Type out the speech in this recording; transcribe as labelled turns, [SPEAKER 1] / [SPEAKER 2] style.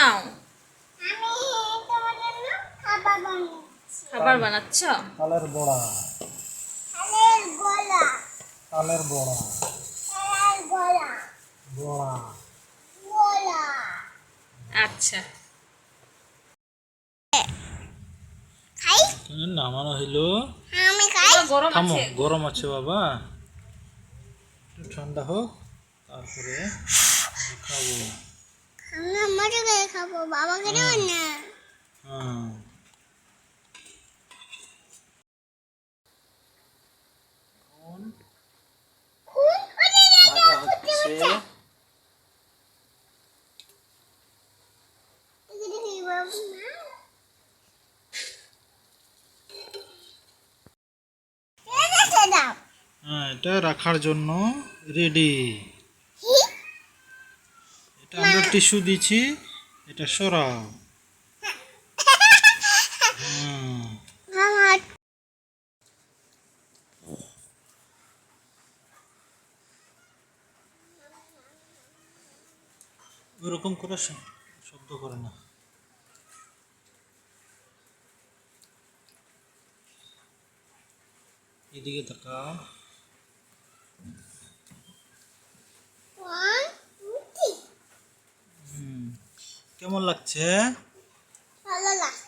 [SPEAKER 1] নাও।
[SPEAKER 2] আমি তোমার জন্য খাবার বানাচ্ছি।
[SPEAKER 1] খাবার বানাচ্ছ?
[SPEAKER 3] তালের বড়া।
[SPEAKER 2] তালের বড়া।
[SPEAKER 3] তালের বড়া।
[SPEAKER 2] তালের বড়া।
[SPEAKER 3] বড়া।
[SPEAKER 2] বড়া।
[SPEAKER 1] আচ্ছা,
[SPEAKER 2] খাই?
[SPEAKER 3] নামানো হইল।
[SPEAKER 2] আমি খাই।
[SPEAKER 1] গরম
[SPEAKER 3] থামো,
[SPEAKER 1] আছে।
[SPEAKER 3] গরম আছে বাবা, একটু ঠান্ডা হোক তারপরে খাবো।
[SPEAKER 2] আমি মজা করে খাবো, বাবাকে দেবো না।
[SPEAKER 3] হ্যাঁ,
[SPEAKER 2] খুন করে
[SPEAKER 3] ভাজা হচ্ছে। হ্যাঁ, এটা রাখার জন্য রেডি। এটা আমরা টিস্যু দিচ্ছি, এটা সরাও। হ্যাঁ, ওরকম করে শব্দ করে না। এদিকে তাকাও। কেমন লাগছে?
[SPEAKER 2] ভালো লাগছে।